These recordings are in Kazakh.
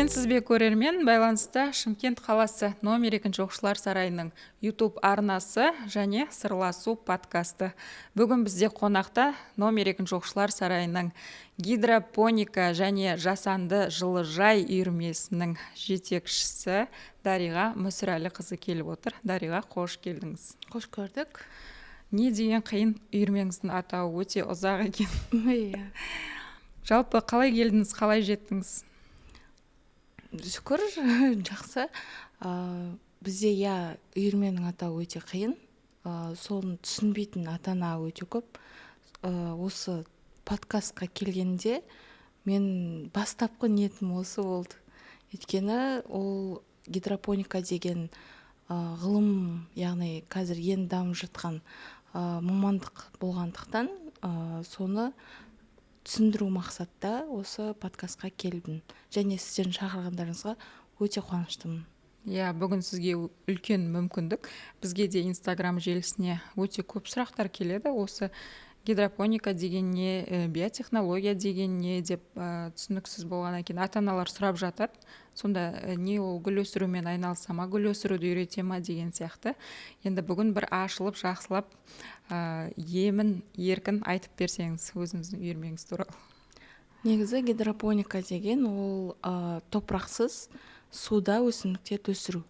Сәлеметсіз бе көрермен, байланыста Шымкент қаласы номер 2 оқушылар сарайының YouTube арнасы және сырласу подкасты. Бүгін бізде қонақта номер 2 оқушылар сарайының гидропоника және жасанды жылыжай үйірмесінің жетекшісі Дариға Мүсірәліқызы келіп отыр. Дариға, қош келдіңіз. Қош көрдік. Не деген қиын, үйірмеңіздің атауы өте ұзақ екен. Жалпы қалай келдіңіз, қалай жеттіңіз? Шүкір, жақсы. Бізде үйірменің атауы өте қиын. Соны түсінбейтін ата-ана өте көп. Осы подкастқа келгенде мен бастапқы ниетім осы болды. Өйткені ол гидропоника деген ғылым, яғни қазір енді дамып жатқан мамандық болғандықтан, соны түсіндіру мақсатта осы подкастқа келдім. Және сіздердің шақырғандарыңызға өте қуаныштымын. Бүгін сізге үлкен мүмкіндік. Бізге де Инстаграм желісіне өте көп сұрақтар келеді. Осы гидропоника деген не, биотехнология деген не деп түсініксіз болғаннан кейін ата-аналар сұрап жатады. Сонда не ол гүл өсірумен айналысама, гүл өсіруді үйретема деген сияқты. Енді бүгін бір ашылып, жақсылап, емін, еркін айтып берсеңіз өзіңіздің үйірмеңіз туралы. Негізі гидропоника деген ол топырақсыз суда өсімдіктерді өсіру.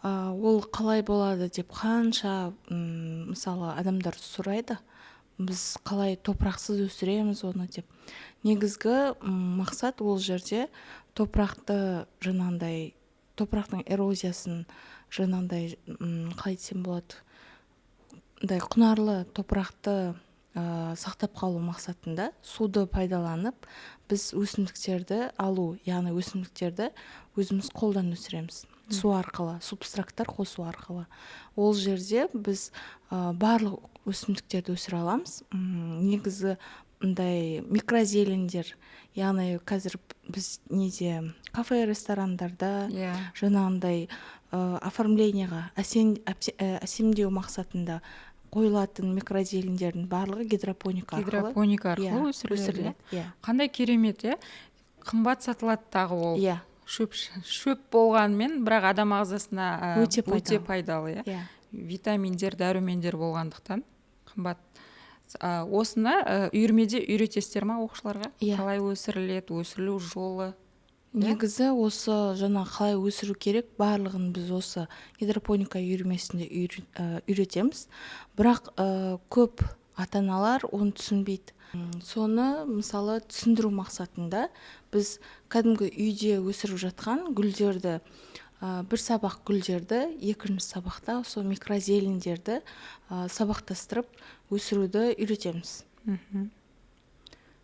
Ол қалай болады деп қанша мысалы адамдар сұрайды. Біз қалай топырақсыз өсіреміз оны деп. Негізгі мақсат ол жерде топырақтың эрозиясын қалай десем болады, құнарлы топырақты сақтап қалу мақсатында суды пайдаланып, біз өсімдіктерді алу, яғни өсімдіктерді өзіміз қолдан өсіреміз. Су арқылы, субстраттар қосу арқылы. Ол жерде біз барлық өсімдіктерді өсіре аламыз. Негізі микрозелендер, яғни қазір біз кафе, ресторандарда оформлениеға, әсемдеу мақсатында қойылатын микрозелендердің барлығы гидропоника арқылы өсіріледі. Қандай керемет, қымбат сатылады тағы ол. Шөп болғанмен, бірақ адам ағзасына өте пайдалы. Витаминдер, дәрумендер болғандықтан қымбат. Осыны үйірмеде үйретесіздер ма оқушыларға? Қалай өсіріледі, өсірілу жолы? Негізі осы қалай өсіру керек, барлығын біз осы гидропоника үйірмесінде үйретеміз. Бірақ көп ата-аналар оны түсінбейді. Соны мысалы түсіндіру мақсатында біз кәдімгі үйде өсіріп жатқан гүлдерді, бір сабақ гүлдерді, екінші сабақта сол микрозелендерді сабақтастырып өсіруді үйретеміз.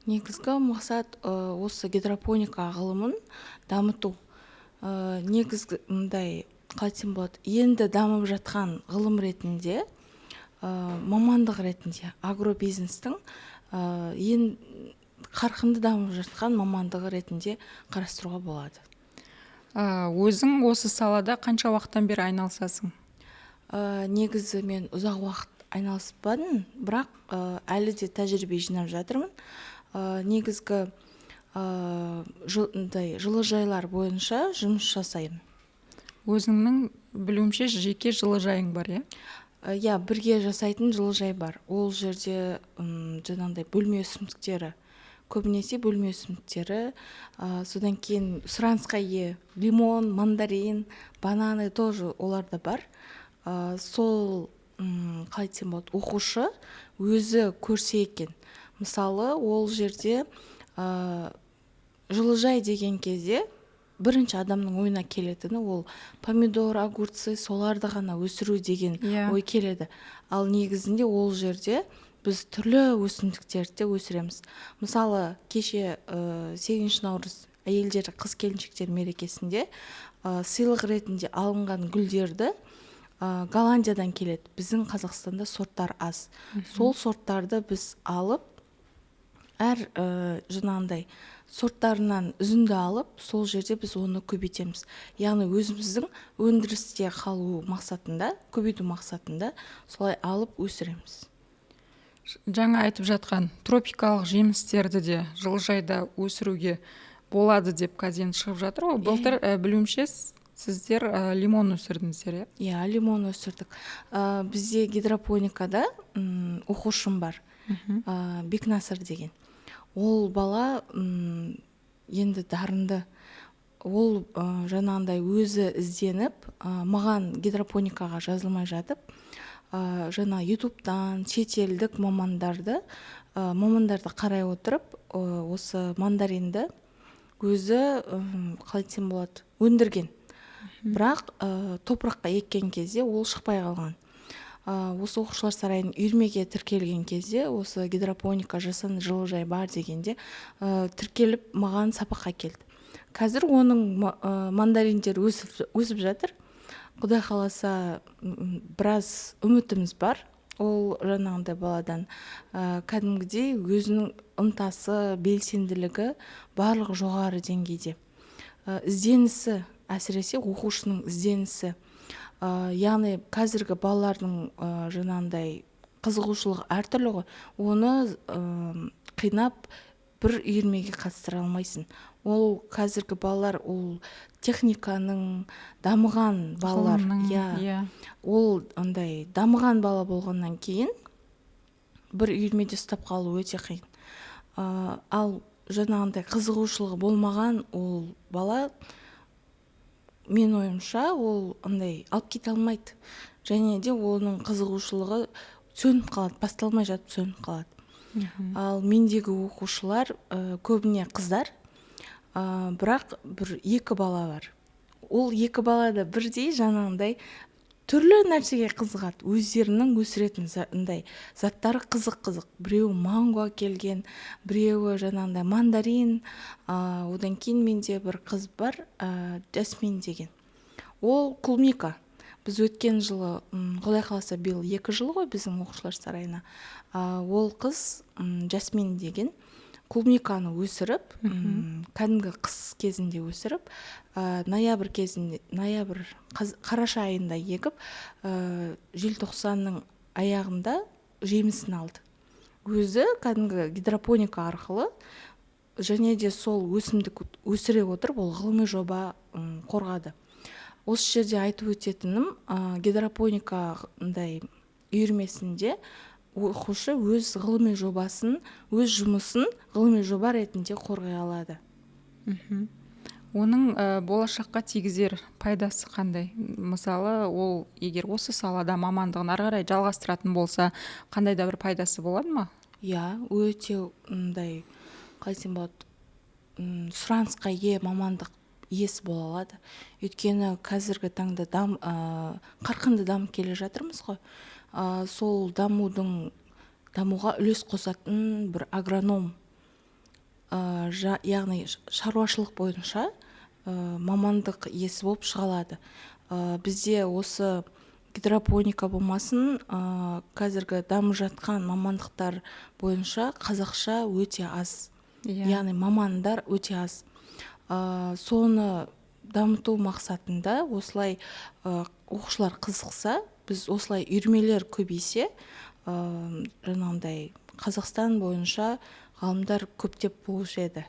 Негізгі мақсат осы гидропоника ғылымын дамыту. Негізгі қалай десем болады, енді дамып жатқан ғылым ретінде, мамандық ретінде, агробизнестің қарқынды дамып жатқан мамандығы ретінде қарастыруға болады. Өзің осы салада қанша уақыттан бері айналысасың? Негізі мен ұзақ уақыт айналыспадым, бірақ әлі де тәжірибе жинап жатырмын. Негізгі жылыжайлар бойынша жұмыс жасаймын. Өзіңнің білуімше жеке жылыжайың бар, бірге жасайтын жылыжай бар. Ол жерде бөлме өсімдіктері, көбінесе бөлме өсімдіктері, содан кейін сұранысқа ие лимон, мандарин, бананы тоже оларда бар. Сол қалай десем болады, оқушы өзі көрсе екен. Мысалы, ол жерде жылыжай деген кезде бірінші адамның ойына келетіні ол помидор, огурцы, соларды ғана өсіру деген ой келеді. Ал негізінде ол жерде біз түрлі өсімдіктерді өсіреміз. Мысалы, кеше 8 наурыз әйелдер қыз-келіншектер мерекесінде сыйлық ретінде алынған гүлдерді Голландиядан келеді. Біздің Қазақстанда сорттар аз. Сол сорттарды біз алып, әр сорттарынан үзінді алып, сол жерде біз оны көбейтеміз. Яғни өзіміздің өндірісте қалу мақсатында, көбейту мақсатында солай алып өсіреміз. Жаңа айтып жатқан тропикалық жемістерді де жылыжайда өсіруге болады деп қазір шығып жатыр ғой. Былтыр білуімше сіздер лимон өсірдіңіздер, иә? Иә, лимон өсірдік. Бізде гидропоникада оқушым бар, Бекнасыр деген. Ол бала енді дарынды. Ол жаңағындай өзі ізденіп, маған гидропоникаға жазылмай жатып, жаңа ютубтан шетелдік мамандарды қарай отырып, осы мандаринді өзі қалай айтсам болады, өндірген. Бірақ топыраққа еккен кезде ол шықпай қалған. Осы оқушылар сарайының үйірмеге тіркелген кезде, осы гидропоника жасанды жылыжай бар дегенде тіркеліп маған сабаққа келді. Қазір оның мандариндер өсіп жатыр. Құдай қаласа біраз үмітіміз бар. Ол жаңағындай баладан кәдімгідей өзінің ынтасы, белсенділігі барлығы жоғары деңгейде. Ізденісі, әсіресе оқушының ізденісі. Яғни қазіргі балалардың жаңағындай қызығушылығы әртүрлі ғой. Оны қинап бір үйірмеге қатыстыра алмайсың. Ол қазіргі балалар, ол техниканың дамыған балалар. Ол андай дамыған бала болғаннан кейін бір үйірмеде ұстап қалу өте қиын. Ал жаңағындай қызығушылығы болмаған ол бала, мен ойымша, ол андай алып кете алмайды. Және де оның қызығушылығы сөніп қалады, басталмай жатып сөніп қалады. Ал мендегі оқушылар көбіне қыздар, бірақ бір екі бала бар. Ол екі бала да бірдей жаңағындай түрлі нәрсеге қызығады. Өздерінің өсіретін заттары қызық. Біреуі манго келген, біреуі жаңағындай мандарин. Одан кейін менде бір қыз бар, Жасмин деген. Ол клубника. Біз өткен жылы, Құдай қаласа биыл 2 жыл ғой біздің оқушылар сарайына. Ол қыз Жасмин деген клубниканы өсіріп, кәдімгі қыс кезінде өсіріп, қараша айында егіп, желтоқсанның аяғында жемісін алды. Өзі кәдімгі гидропоника арқылы, және де сол өсімдік өсіре отырып, ол ғылыми жоба қорғады. Осы жерде айтып өтетінім, гидропоника үйірмесінде оқушы өз ғылыми жобасын, өз жұмысын ғылыми жоба ретінде қорғай алады. Оның болашаққа тигізер пайдасы қандай? Мысалы, ол егер осы салада мамандығын ары қарай жалғастыратын болса, қандай да бір пайдасы болады ма? Иә, өте қалай болады, сұранысқа ие мамандық иесі бола алады. Өйткені қазіргі таңда қарқынды дамып келе жатырмыз ғой. Сол дамуға үлес қосатын бір агроном, яғни шаруашылық бойынша мамандық иесі болып шығалады. Бізде осы гидропоника болмасын, қазіргі дамып жатқан мамандықтар бойынша қазақша өте аз. Яғни мамандар өте аз. Соны дамыту мақсатында осылай оқушылар қызықса, біз осылай үйірмелер көбейсе, жаңағындай Қазақстан бойынша ғалымдар көптеп болушы еді.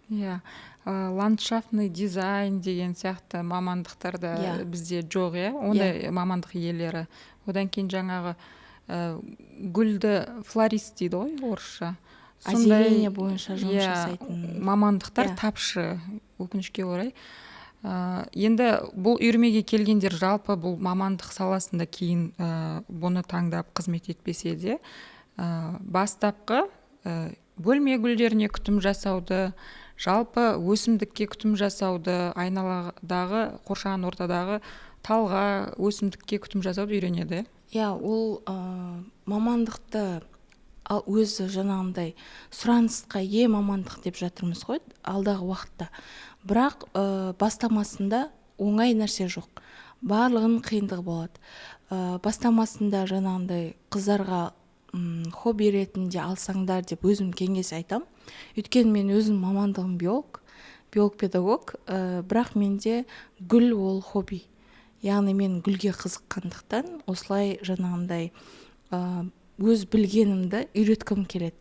Иә, ландшафтный дизайн деген сияқты мамандықтарда бізде жоқ, иә, ондай мамандық иелері. Одан кейін жаңағы гүлді флорист дейді ғой, орысша. Озеленение бойынша жұмыс жасайтын мамандықтар тапшы, өкінішке орай. Енді бұл үйірмеге келгендер жалпы бұл мамандық саласында кейін бұны таңдап қызмет етпесе де, бастапқы бөлме гүлдеріне күтім жасауды, жалпы өсімдікке күтім жасауды, айналадағы, қоршаған ортадағы талға, өсімдікке күтім жасауды үйренеді. Иә, ол мамандықты өзі жаңағындай сұранысқа ие мамандық деп жатырмыз ғой алдағы уақытта. Бірақ бастамасында оңай нәрсе жоқ. Барлығының қиындығы болады. Бастамасында жаңағындай қыздарға хобби ретінде алсаңдар деп өзім кеңес айтам. Өйткені мен өзім мамандығым биолог-педагог, бірақ менде гүл ол хобби. Яғни мен гүлге қызыққандықтан осылай жаңағындай өз білгенімді үйреткім келеді.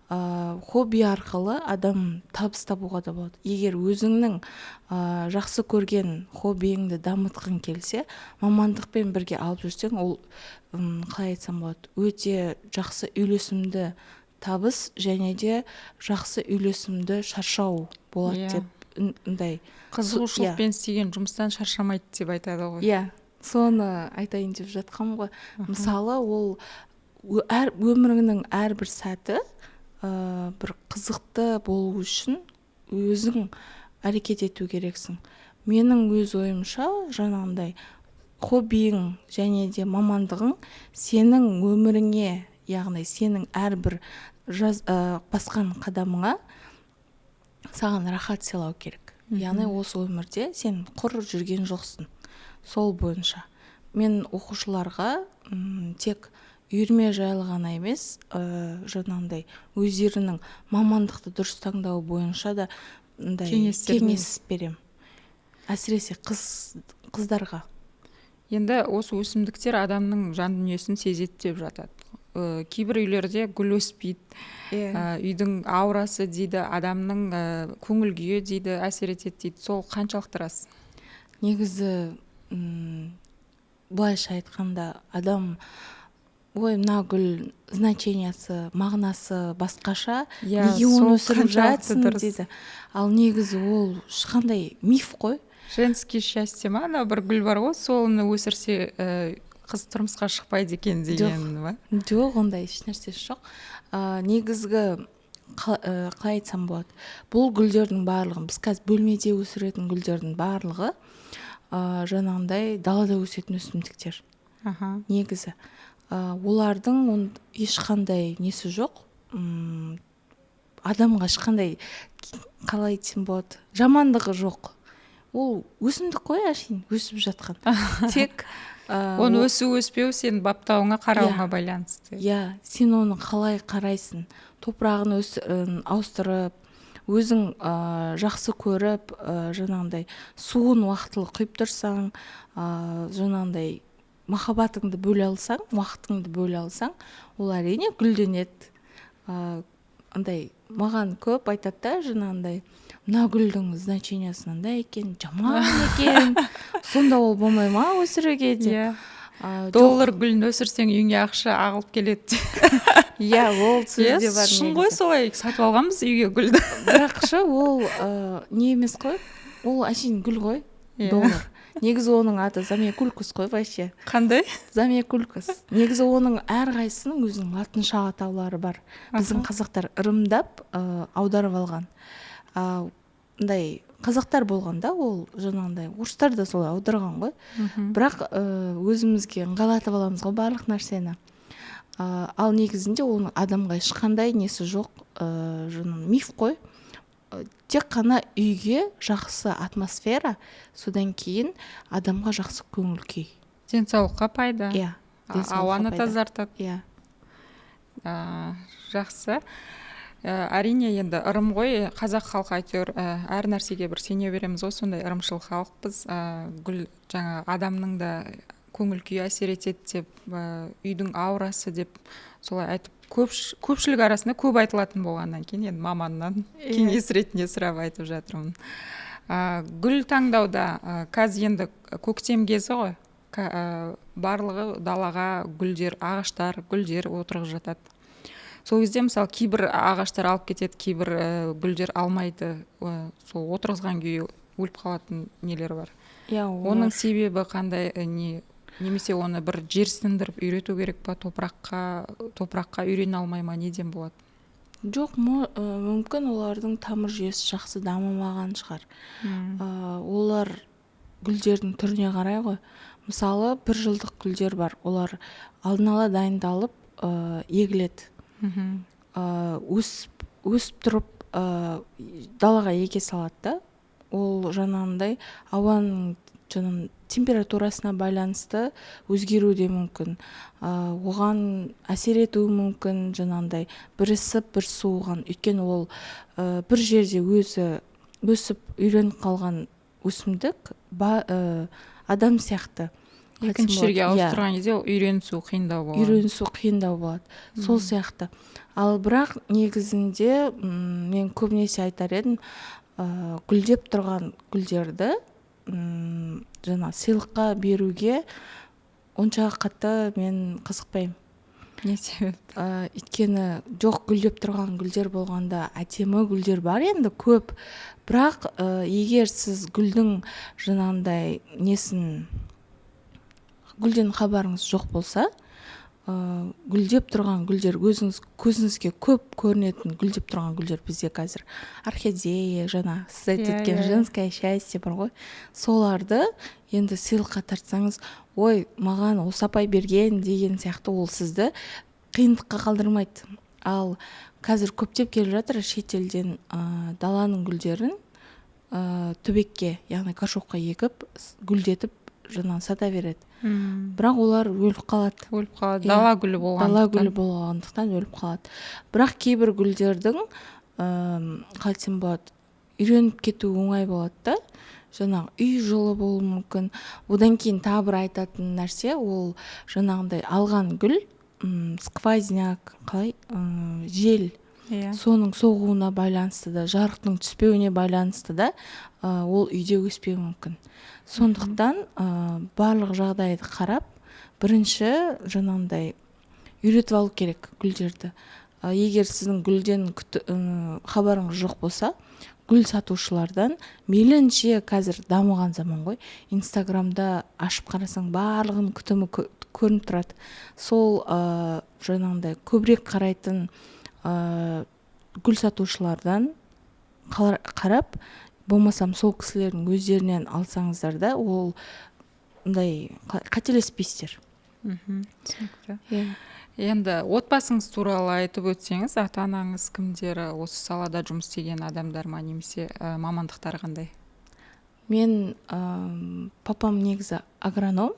хобби арқылы адам табыс табуға да болады. Егер өзіңнің жақсы көрген хоббиіңді дамытқың келсе, мамандықпен бірге алып жүрсең, ол қалай айтсам болады, өте жақсы үйлесімді табыс және де жақсы үйлесімді шаршау болады деп ындай қызығушылықпен істеген жұмыстан шаршамайды деп айтады ғой. Иә, соны айтайын деп жатқам ғой. Мысалы, ол өміріңнің әрбір сәті бір қызықты болу үшін өзің әрекет ету керексің. Менің өз ойымша, жаңағындай хоббиің және де мамандығың сенің өміріңе, яғни сенің әрбір басқан қадамыңа саған рахат сыйлау керек. Яғни осы өмірде сен құр жүрген жоқсың. Сол бойынша мен оқушыларға тек үйірме жайлы ғана емес, жаңағындай өздерінің мамандықты дұрыс таңдау бойынша да кеңес берем. Әсіресе қыздарға. Енді осы өсімдіктер адамның жан дүниесін сезеді деп жатады. Кейбір үйлерде гүл өспейді, үйдің аурасы дейді, адамның көңіл күйі дейді, әсер етеді дейді. Сол қаншалықты рас? Негізі былайша айтқанда, адам мына гүл значениясы, мағынасы басқаша, неге оны өсіріп жатсың дейді. Ал негізі ол ешқандай миф қой. Женский счастье ма, ана бір гүл бар ғой, соны өсірсе қыз тұрмысқа шықпайды екен деген ба? Жоқ, ондай ешнәрсесі жоқ. Негізгі қалай айтсам болады, бұл гүлдердің барлығы, біз қазір бөлмеде өсіретін гүлдердің барлығы жаңағындай далада өсетін өсімдіктер. Негізі олардың ешқандай несі жоқ, адамға ешқандай, қалай айтсам болады, жамандығы жоқ. Ол өсімдік қой, әшейін өсіп жатқан. Тек оны өсу-өспеу сен баптауыңа, қарауыңа байланысты. Иә, сен оны қалай қарайсың, топырағын ауыстырып, өзің жақсы көріп, жаңағындай суын уақытылы құйып тұрсаң, жаңағындай махаббатыңды бөле алсаң, уақытыңды бөле алсаң, ол әрине гүлденеді. Андай маған көп айтады да, жаңағындай мына гүлдің значениясы мынандай екен, жаман екен, сонда ол болмай ма өсіруге деп. Доллар гүлін өсірсең үйіңе ақша ағылып келеді. Иә, ол сөзде бар. Шын ғой, солай сатып алғанбыз үйге гүлді. Бірақ ол не емес қой, ол әшейін гүл ғой, доллар. Негізі оның аты замиакулькус қой вообще. Қандай? Замиакулькус. Негізі оның әрқайсының өзінің латынша атаулары бар. Біздің қазақтар ырымдап аударып алған. Андай қазақтар болғанда, ол жаңағындай орыстар да солай аударған ғой. Бірақ өзімізге ыңғайлатып аламыз ғой барлық нәрсені. Ал негізінде оның адамға ешқандай несі жоқ, миф қой. Тек қана үйге жақсы атмосфера, содан кейін адамға жақсы көңіл күй. Денсаулыққа пайда. Иә. Ауаны тазартады. Иә. Жақсы. Әрине, енді ырым ғой, қазақ халқы әйтеуір әр нәрсеге бір сене береміз ғой, сондай ырымшыл халықпыз. Гүл жаңа адамның да көңіл күйі әсер етеді деп, үйдің аурасы деп солай айтып, көпшілік арасында көп айтылатын болғаннан кейін, енді маманнан кеңес ретінде сұрап айтып жатырмын. Гүл таңдауда қазір енді көктем кезі ғой, барлығы далаға гүлдер, ағаштар, гүлдер отырғызып жатады. Сол кезде мысалы кейбір ағаштар алып кетеді, кейбір гүлдер алмайды, сол отырғызған күйі өліп қалатын нелер бар. Оның себебі қандай, немесе оны бір жерсіндіріп үйрету керек па, топыраққа үйрене алмай ма, неден болады? Жоқ, мүмкін олардың тамыр жүйесі жақсы дамымаған шығар. Олар гүлдердің түріне қарай ғой. Мысалы, 1 жылдық гүлдер бар, олар алдын ала дайындалып егіледі. Өсіп тұрып далаға еге салады да, ол жаңағындай ауаның температурасына байланысты өзгеруде мүмкін, оған әсер етуі мүмкін, жаңағындай бір ысып бір суыған. Өйткені ол бір жерде өзі өсіп үйреніп қалған өсімдік адам сияқты екінші жерге ауыстырған кезде үйренісу қиындау болады. Үйренісу қиындау болады. Сол сияқты. Ал бірақ негізінде мен көбінесе айтар едім, гүлдеп тұрған гүлдерді жаңа сыйлыққа беруге онша қатты мен қызықпаймын. Не себепті? Өйткені жоқ, гүлдеп тұрған гүлдер болғанда әдемі гүлдер бар енді көп, бірақ егер сіз гүлдің жаңағындай гүлден хабарыңыз жоқ болса, гүлдеп тұрған гүлдер, өзіңіз көзіңізге көп көрінетін гүлдеп тұрған гүлдер бізде қазір орхидея, жаңа сіз айтып өткен женское счастье бар ғой, соларды енді сыйлыққа тартсаңыз, ой, маған осы апай берген деген сияқты, ол сізді қиындыққа қалдырмайды. Ал қазір көптеп келіп жатыр шетелден даланың гүлдерін түбекке, яғни горшокқа егіп, гүлдетіп жаңа сата береді. Бірақ олар өліп қалады. Дала гүлі болғандықтан өліп қалады. Бірақ кейбір гүлдердің қалай десем болады, үйреніп кету оңай болады да. Жаңағы үй жылы болуы мүмкін. Одан кейін тағы бір айтатын нәрсе, ол жаңағындай алған гүл, сквозняк, жел, соның соғуына байланысты да, жарықтың түспеуіне байланысты да, ол үйде өспеуі мүмкін. Сондықтан барлық жағдайды қарап, бірінші жаңағындай үйретіп алу керек гүлдерді. Егер сіздің гүлден хабарыңыз жоқ болса, гүл сатушылардан мейлінше, қазір дамыған заман ғой, Инстаграмда ашып қарасаң барлығын күтімі көрініп тұрады. Сол жаңағындай көбірек қарайтын гүл сатушылардан қарап, болмасам сол кісілердің өздерінен алсаңыздар да, ол қателеспейсіздер. Енді отбасыңыз туралы айтып өтсеңіз, ата-анаңыз кімдері, осы салада жұмыс істеген адамдар ма, немесе мамандықтары қандай? Мен папам негізі агроном,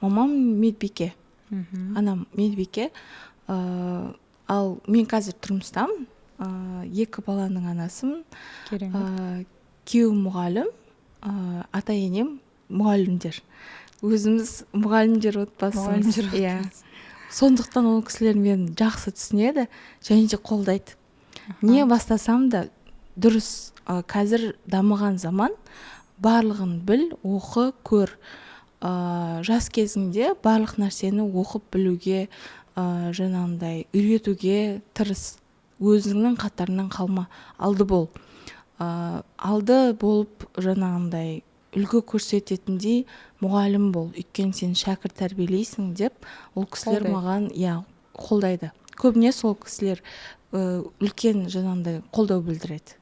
мамам медбике, анам медбике. Ал мен қазір тұрмыстамын, 2 баланың анасымын. Күйеуім мұғалім, ата-енем мұғалімдер. Өзіміз мұғалімдер отбасымыз. Сондықтан ол кісілер мені жақсы түсінеді және де қолдайды. Не бастасам да дұрыс, қазір дамыған заман, барлығын біл, оқы, көр. Жас кезіңде барлық нәрсені оқып білуге, жаңағындай үйретуге тырыс. Өзіңнің қатарынан қалма, алды бол. Алды болып жаңағындай үлгі көрсететіндей мұғалім бол, өйткені сен шәкірт тәрбиелейсің деп, ол кісілер маған қолдайды. Көбіне сол кісілер үлкен жаңағындай қолдау білдіреді.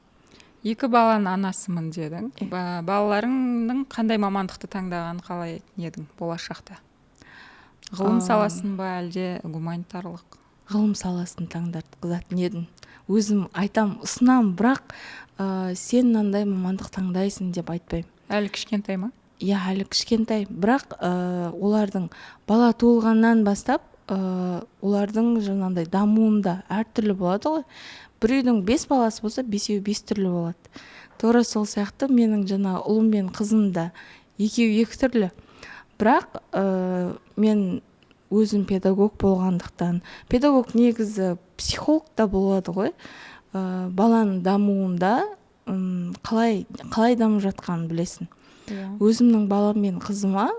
2 баланың анасымын дедің. Балаларыңның қандай мамандықты таңдаған қалай едің болашақта? Ғылым саласын ба, әлде гуманитарлық? Ғылым саласын таңдатқызатын едім. Өзім айтам, ұсынам, бірақ сен мынандай мамандық таңдайсың деп айтпаймын. Әлі кішкентай ма? Әлі кішкентай, бірақ олардың бала туылғаннан бастап, олардың жаңағындай дамуында әртүрлі болады ғой. Бір үйдің 5 баласы болса, 5-еу 5 түрлі болады. Тура сол сияқты менің жаңа ұлым мен қызым да 2-еу 2 түрлі. Бірақ мен өзім педагог болғандықтан, педагог негізі психолог та болады ғой, баланың дамуында қалай дамып жатқанын білесің. Өзімнің балам мен қызыма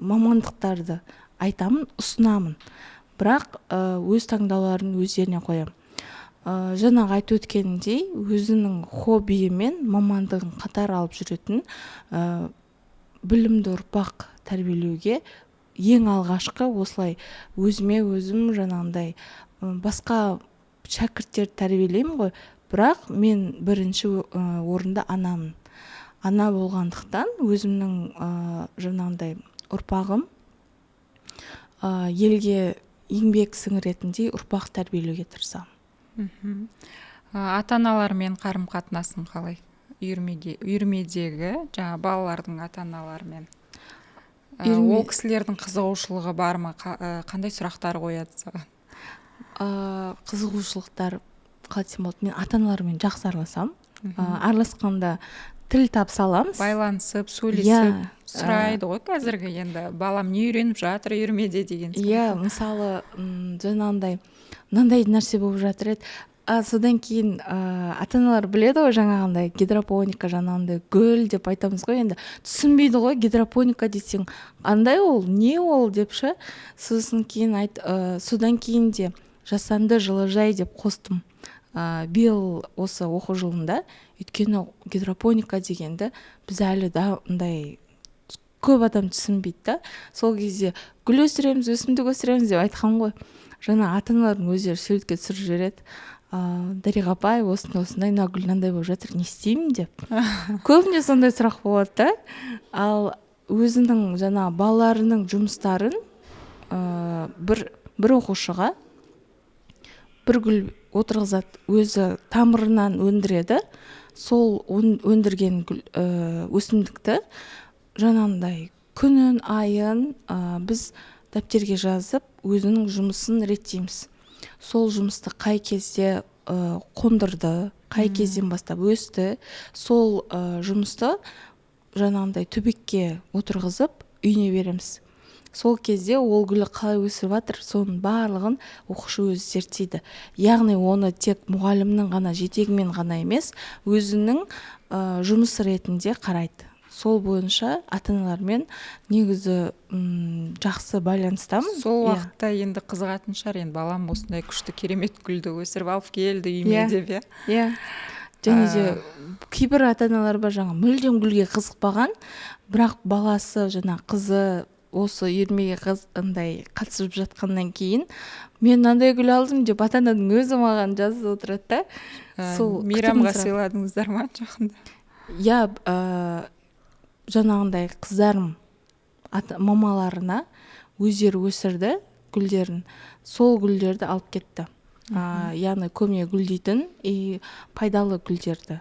мамандықтарды айтамын, ұсынамын, бірақ өз таңдауларын өздеріне қоямын. Жаңағы айтып өткеніндей, өзінің хоббиі мен мамандығын қатар алып жүретін білімді ұрпақ тәрбиелеуге ең алғашқы осылай өзіме өзім жаңағындай басқа шәкірттер тәрбиелеймін ғой, бірақ мен бірінші орында анамын. Ана болғандықтан өзімнің жаңағындай ұрпағым елге еңбек сіңіретіндей ұрпақ тәрбиелеуге тырысамын. Ата-аналармен қарым-қатынасың қалай? Үйірмедегі жаңа балалардың ата-аналарымен. Ол кісілердің қызығушылығы бар ма? Қандай сұрақтар қояды саған? Қызығушылықтар қалай десем болады, мен ата-аналармен жақсы араласамын. Араласқанда тіл тапса аламыз. Байланысып сөйлесіп сұрайды ғой қазіргі енді балам не үйреніп жатыр үйірмеде деген сияқты. Мысалы жаңағындай мынандай нәрсе болып жатыр еді. Содан кейін ата-аналар біледі ғой жаңағындай гидропоника, жаңағындай гүл деп айтамыз ғой, енді түсінбейді ғой гидропоника десең андай ол не ол деп ше. Сосын кейін содан кейін де жасанды жылыжай деп қостым биыл осы оқу жылында. Өйткені гидропоника дегенді біз әлі да андай көп адам түсінбейді да. Сол кезде гүл өсіреміз, өсімдік өсіреміз деп айтқан ғой. Жаңа ата-аналардың өздері суретке түсіріп жібереді. Дариға апай осындай мына гүл мынандай болып жатыр, не істеймін деп. Көбіне сондай сұрақ болады да. Ал өзінің жаңа балаларының жұмыстарын бір оқушыға бір гүл отырғызады, өзі тамырынан өндіреді. Сол өндірген өсімдікті жаңағындай күнін, айын біз дәптерге жазып, өзінің жұмысын реттейміз. Сол жұмысты қай кезде қондырды, қай кезден бастап өсті, сол жұмысты жаңағындай төбекке отырғызып үйіне береміз. Сол кезде ол гүлі қалай өсіп жатыр, соның барлығын оқушы өзі зерттейді. Яғни оны тек мұғалімнің ғана жетегімен ғана емес, өзінің жұмыс ретінде қарайды. Сол бойынша ата-аналармен негізі жақсы байланыстамын. Сол уақытта енді қызығатын шығар, енді балам осындай күшті керемет гүлді өсіріп алып келді үйіме деп. Және де кейбір ата-аналар бар, жаңа мүлдем гүлге қызықпаған, бірақ баласы жаңа қызы осы үйірмеге қатысып жатқаннан кейін мен мынандай гүл алдым деп ата-ананың өзі маған жазып отырады да. Мейрамға сыйладыңыздар ма жақында? Жаңағындай қыздарым мамаларына өздері өсірді гүлдерін, сол гүлдерді алып кетті. Яғни көмей гүлдейтін пайдалы гүлдерді.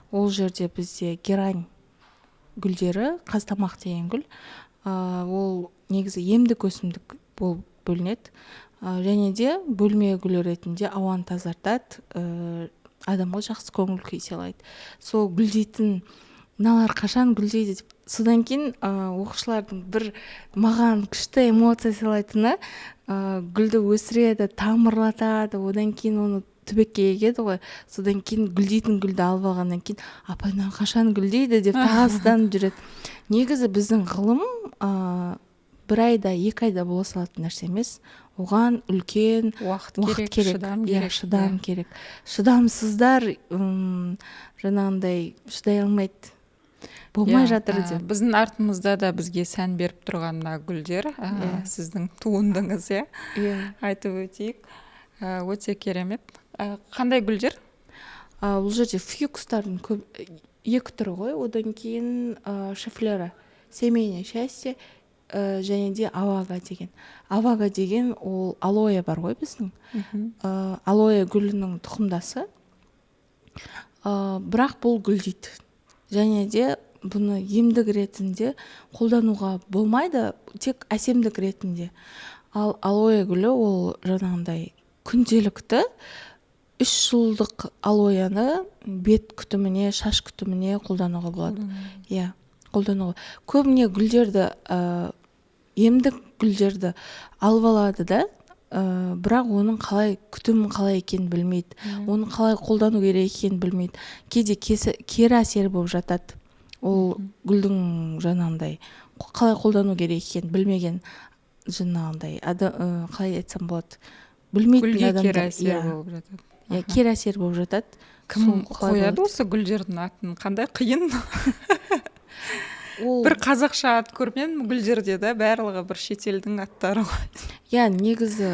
Ол жерде бізде герань гүлдері, қазтамақ деген гүл, ол негізі емдік өсімдік болып бөлінеді. Және де бөлме гүлі ретінде ауаны тазартады, адамға жақсы көңіл күй сыйлайды. Сол гүлдейтін мыналар қашан гүлдейді деп. Содан кейін оқушылардың бір маған күшті эмоция сыйлайтыны, гүлді өсіреді, тамырлатады, одан кейін оны түбекке егеді ғой. Содан кейін гүлдейтін гүлді алып алғаннан кейін апай мынау қашан гүлдейді деп тағазданып жүреді. Негізі біздің ғылым 1 айда 2 айда бола салатын нәрсе емес. Оған үлкен уақыт керек, шыдам керек. Шыдамсыздар жаңағындай шыдай алмайды. Болмай жатыр деп. Біздің артымызда да бізге сән беріп тұрған мына гүлдер, сіздің туындыңыз, айтып өтейік. Өте керемет. Қандай гүлдер? Бұл жерде фьюкстардың 2 түрі ғой. Одан кейін шифлера, семейное счастье, және де авага деген. Авага деген ол алоэ бар ғой біздің. Алоэ гүлінің тұқымдасы. Бірақ бұл гүлдейді. Және де бұны емдік ретінде қолдануға болмайды, тек әсемдік ретінде. Ал алоэ гүлі ол жаңағындай күнделікті 3 жылдық алоэны бет күтіміне, шаш күтіміне қолдануға болады. Қолдануға. Көбіне гүлдерді, емдік гүлдерді алып алады да, бірақ оның қалай күтімін қалай екенін білмейді. Оны қалай қолдану керек екенін білмейді. Кейде кері әсері болып жатады. Ол гүлдің жаңағындай қалай қолдану керек екенін білмеген жаңағындай қалай айтсам болады, білмейтін адамдар. Гүлге кері әсері болып жатады. Кері әсері болып жатады. Кім қояды осы гүлдердің атын? Қандай қиын? Бір қазақша ат көрмедім гүлдерде да, барлығы бір шетелдің аттары ғой. Негізі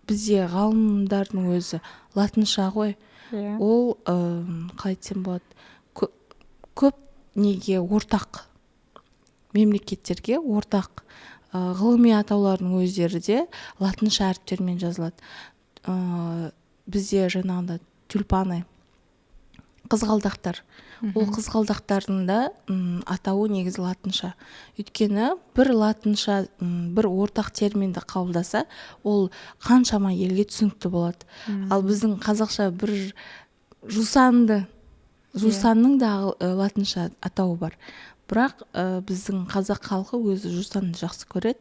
бізде ғалымдардың өзі латынша ғой. Ол қалай айтсам болады, көп неге ортақ, мемлекеттерге ортақ ғылыми атаулардың өздері де латынша әріптермен жазылады. Бізде жаңағында тюльпаны, қызғалдақтар. Ол қызғалдақтардың да атауы негізі латынша. Өйткені бір латынша, бір ортақ терминді қабылдаса, ол қаншама елге түсінікті болады. Ал біздің қазақша бір жусанды жусанның да латынша атауы бар. Бірақ біздің қазақ халқы өзі жусанды жақсы көреді.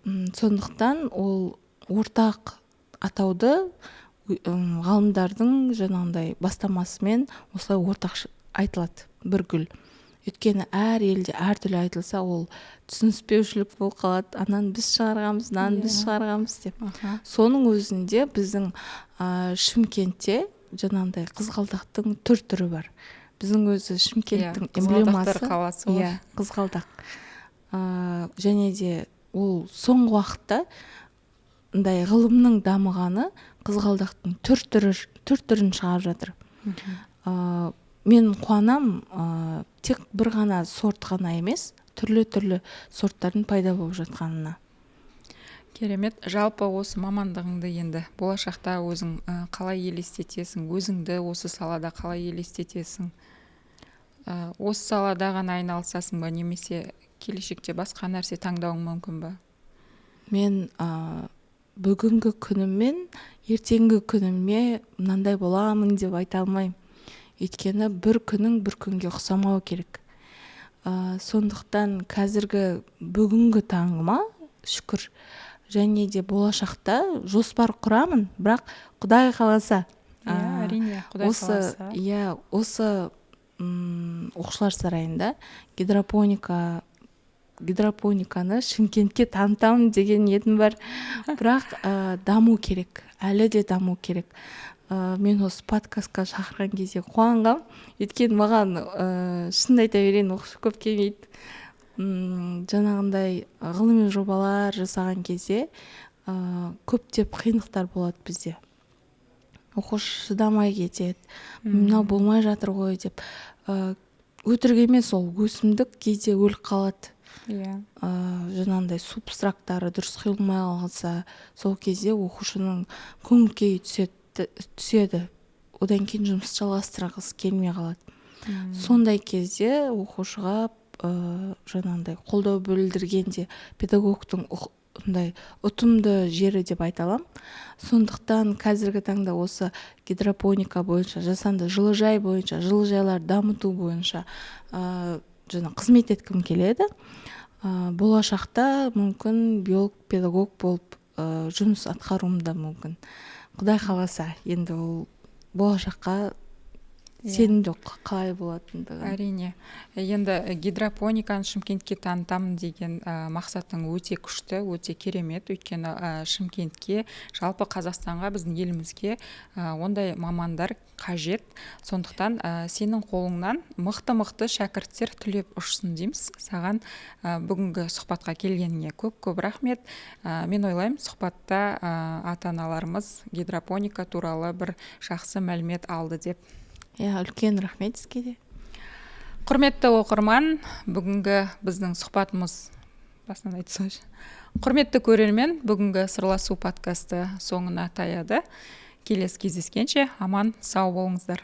Сондықтан ол ортақ атауды ғалымдардың жаңағындай бастамасымен осылай ортақ айтылады, бір гүл. Өйткені әр елде әртүрлі айтылса, ол түсініспеушілік болып қалады. Ананы біз шығарғанбыз, мынаны біз шығарғанбыз деп. Соның өзінде біздің Шымкентте жаңағындай қызғалдақтың түрі бар. Біздің өзі Шымкенттің эмблемасы. Иә, қызғалдақ. Және де ол соңғы уақытта ғылымның дамығаны қызғалдақтың түрін шығарып жатыр. Мен қуанам, тек бір ғана сорт ғана емес, түрлі сорттардың пайда болып жатқанына. Керемет. Жалпы осы мамандығыңды енді болашақта өзің қалай елестетесің, өзіңді осы салада қалай елестетесің? Осы салада ғана айналысасың ба, немесе келешекте басқа нәрсе таңдауың мүмкін ба? Мен бүгінгі күніммен ертеңгі күніме мынандай боламын деп айта алмаймын. Өйткені бір күнің бір күнге ұқсамау керек. Сондықтан қазіргі бүгінгі таңыма шүкір, және де болашақта жоспар құрамын, бірақ Құдай қаласа. Әрине, Құдай қаласа. Осы оқушылар сарайында гидропониканы Шымкентке танытамын деген ниетім бар. Бірақ даму керек, әлі де даму керек. Мен осы подкастқа шақырған кезде қуанғам. Өйткені маған шынымды айта берейін, оқушы көп келмейді. Жаңағындай ғылыми жобалар жасаған кезде көптеп қиындықтар болады бізде. Оқушы шыдамай кетеді, мынау болмай жатыр ғой деп. Өтірік емес, ол өсімдік кейде өліп қалады. Жаңағындай субстраттары дұрыс құйылмай қалса, сол кезде оқушының көңіл-күйі түседі. Одан кейін жұмыс жалғастырғысы келмей қалады. Сондай кезде оқушыға жаңағындай қолдау білдіргенде педагогтың ұтымды жері деп айта аламын. Сондықтан қазіргі таңда осы гидропоника бойынша, жасанды жылыжай бойынша, жылыжайлар дамыту бойынша қызмет еткім келеді. Болашақта мүмкін биолог, педагог болып жұмыс атқаруым да мүмкін. Құдай қаласа, енді ол болашаққа сенімді қалай болатындығы. Әрине. Енді гидропониканы Шымкентке танытамын деген мақсатың өте күшті, өте керемет. Өйткені Шымкентке, жалпы Қазақстанға, біздің елімізге ондай мамандар қажет. Сондықтан сенің қолыңнан мықты шәкірттер түлеп ұшсын дейміз. Саған бүгінгі сұхбатқа келгеніңе көп рахмет. Мен ойлаймын, сұхбатта ата-аналарымыз гидропоника туралы бір жақсы мәлімет алды деп. Үлкен рахмет сізге де. Құрметті оқырман, бүгінгі біздің сұхбатымыз басынан айтсаңшы. Құрметті көрермен, бүгінгі сырласу подкасты соңына таяды. Келесі кездескенше аман сау болыңыздар.